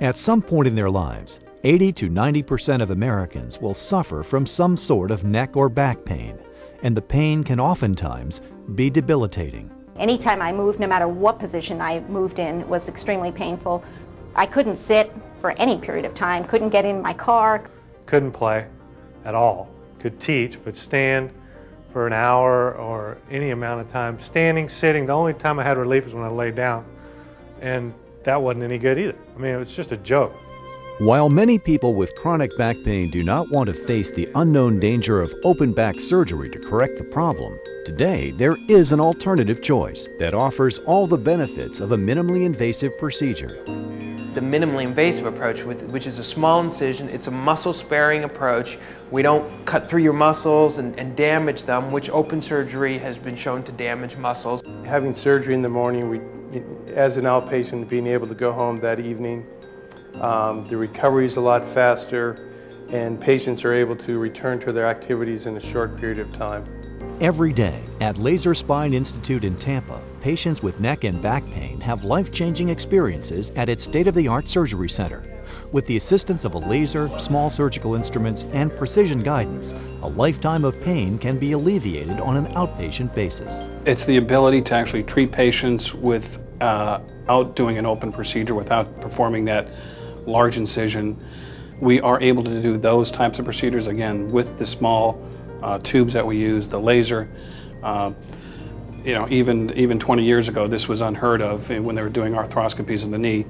At some point in their lives, 80 to 90% of Americans will suffer from some sort of neck or back pain, and the pain can oftentimes be debilitating. Anytime I moved, no matter what position I moved in, was extremely painful. I couldn't sit for any period of time, couldn't get in my car. Couldn't play at all. Could teach, but stand for an hour or any amount of time. Standing, sitting, the only time I had relief was when I laid down. And that wasn't any good either. I mean, it was just a joke. While many people with chronic back pain do not want to face the unknown danger of open back surgery to correct the problem, today there is an alternative choice that offers all the benefits of a minimally invasive procedure. The minimally invasive approach, which is a small incision, it's a muscle-sparing approach. We don't cut through your muscles and damage them, which open surgery has been shown to damage muscles. Having surgery in the morning, as an outpatient, being able to go home that evening, the recovery is a lot faster, and patients are able to return to their activities in a short period of time. Every day at Laser Spine Institute in Tampa, patients with neck and back pain have life-changing experiences at its state-of-the-art surgery center. With the assistance of a laser, small surgical instruments, and precision guidance, a lifetime of pain can be alleviated on an outpatient basis. It's the ability to actually treat patients without doing an open procedure, without performing that large incision. We are able to do those types of procedures, again, with the small tubes that we use, the laser. Even 20 years ago, this was unheard of when they were doing arthroscopies of the knee,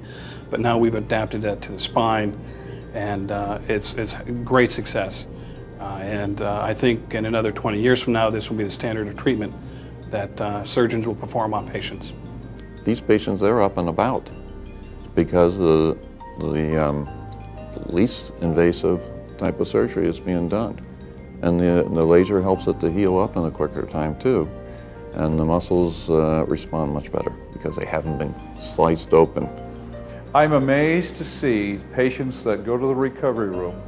but now we've adapted that to the spine, and it's great success. I think in another 20 years from now, this will be the standard of treatment that surgeons will perform on patients. These patients, they're up and about because the least invasive type of surgery is being done. And the laser helps it to heal up in a quicker time too. And the muscles respond much better because they haven't been sliced open. I'm amazed to see patients that go to the recovery room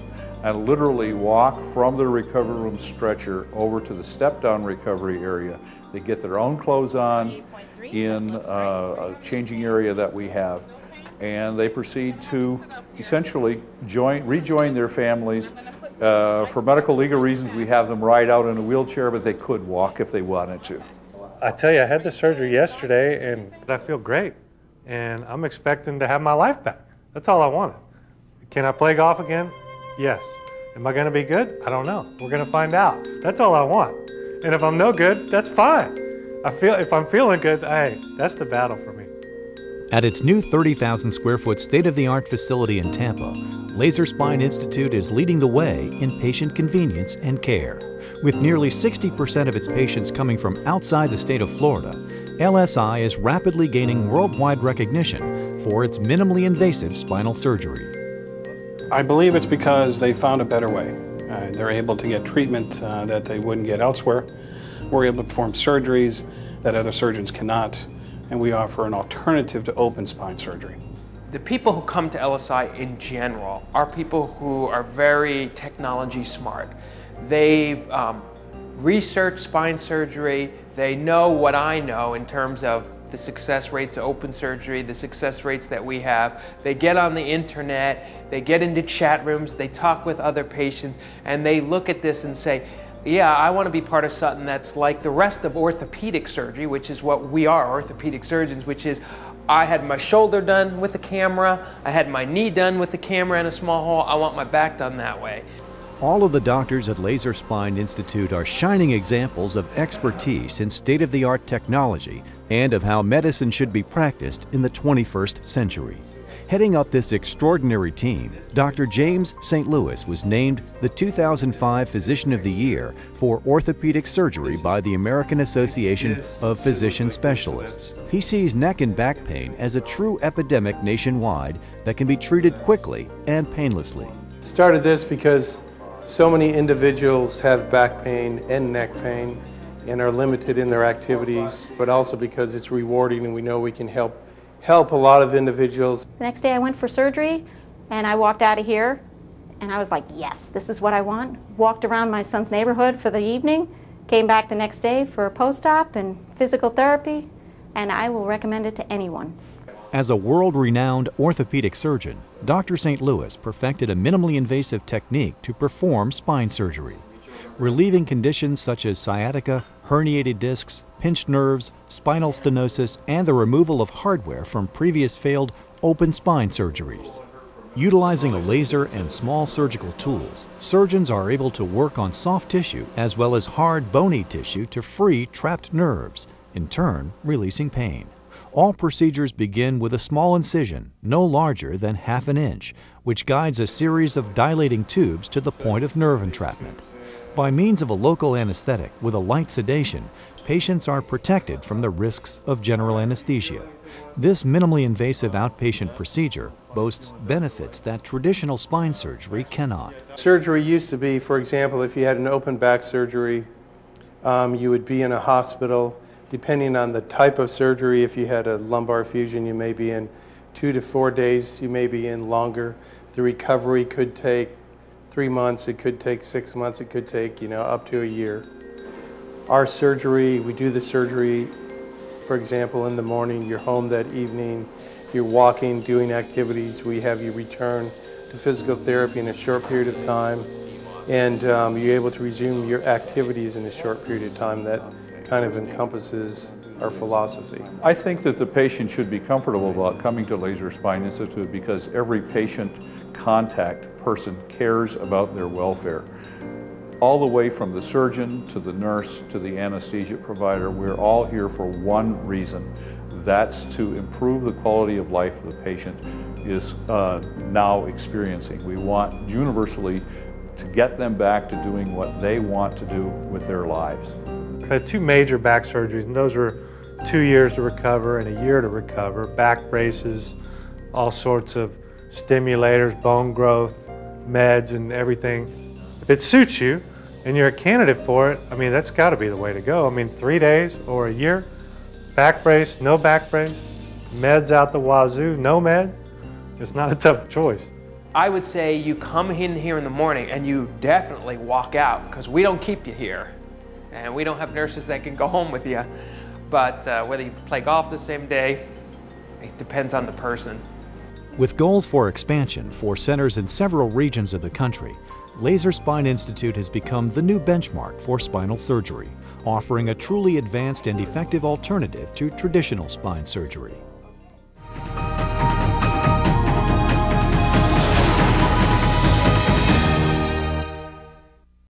and literally walk from the recovery room stretcher over to the step-down recovery area. They get their own clothes on in a changing area that we have, and they proceed to essentially rejoin their families. For medical legal reasons, we have them ride out in a wheelchair, but they could walk if they wanted to. I tell you, I had the surgery yesterday and I feel great. And I'm expecting to have my life back. That's all I wanted. Can I play golf again? Yes. Am I going to be good? I don't know. We're going to find out. That's all I want. And if I'm no good, that's fine. If I'm feeling good, hey, that's the battle for me. At its new 30,000 square foot state-of-the-art facility in Tampa, Laser Spine Institute is leading the way in patient convenience and care. With nearly 60% of its patients coming from outside the state of Florida, LSI is rapidly gaining worldwide recognition for its minimally invasive spinal surgery. I believe it's because they found a better way. They're able to get treatment that they wouldn't get elsewhere. We're able to perform surgeries that other surgeons cannot, and we offer an alternative to open spine surgery. The people who come to LSI in general are people who are very technology smart. They've researched spine surgery. They know what I know in terms of the success rates of open surgery, the success rates that we have. They get on the internet, they get into chat rooms, they talk with other patients, and they look at this and say, yeah, I want to be part of something that's like the rest of orthopedic surgery, which is what we are, orthopedic surgeons, which is I had my shoulder done with a camera, I had my knee done with a camera in a small hole, I want my back done that way. All of the doctors at Laser Spine Institute are shining examples of expertise in state-of-the-art technology and of how medicine should be practiced in the 21st century. Heading up this extraordinary team, Dr. James St. Louis was named the 2005 Physician of the Year for Orthopedic Surgery by the American Association of Physician Specialists. He sees neck and back pain as a true epidemic nationwide that can be treated quickly and painlessly. Started this because so many individuals have back pain and neck pain and are limited in their activities, but also because it's rewarding and we know we can help a lot of individuals. The next day I went for surgery and I walked out of here and I was like, yes, this is what I want. Walked around my son's neighborhood for the evening, came back the next day for post-op and physical therapy, and I will recommend it to anyone. As a world-renowned orthopedic surgeon, Dr. St. Louis perfected a minimally invasive technique to perform spine surgery, relieving conditions such as sciatica, herniated discs, pinched nerves, spinal stenosis, and the removal of hardware from previous failed open spine surgeries. Utilizing a laser and small surgical tools, surgeons are able to work on soft tissue as well as hard bony tissue to free trapped nerves, in turn releasing pain. All procedures begin with a small incision, no larger than ½ an inch, which guides a series of dilating tubes to the point of nerve entrapment. By means of a local anesthetic with a light sedation, patients are protected from the risks of general anesthesia. This minimally invasive outpatient procedure boasts benefits that traditional spine surgery cannot. Surgery used to be, for example, if you had an open back surgery, you would be in a hospital. Depending on the type of surgery, if you had a lumbar fusion, you may be in 2 to 4 days, you may be in longer. The recovery could take 3 months, it could take 6 months, it could take, up to a year. Our surgery, we do the surgery, for example, in the morning, you're home that evening, you're walking, doing activities, we have you return to physical therapy in a short period of time, and you're able to resume your activities in a short period of time. That kind of encompasses our philosophy. I think that the patient should be comfortable about coming to Laser Spine Institute because every patient contact person cares about their welfare. All the way from the surgeon to the nurse to the anesthesia provider, we're all here for one reason. That's to improve the quality of life the patient is now experiencing. We want universally to get them back to doing what they want to do with their lives. I've had 2 major back surgeries, and those were 2 years to recover and a year to recover. Back braces, all sorts of stimulators, bone growth, meds, and everything. If it suits you and you're a candidate for it, I mean, that's got to be the way to go. I mean, 3 days or a year, back brace, no back brace, meds out the wazoo, no meds. It's not a tough choice. I would say you come in here in the morning and you definitely walk out because we don't keep you here. And we don't have nurses that can go home with you. But whether you play golf the same day, it depends on the person. With goals for expansion for centers in several regions of the country, Laser Spine Institute has become the new benchmark for spinal surgery, offering a truly advanced and effective alternative to traditional spine surgery.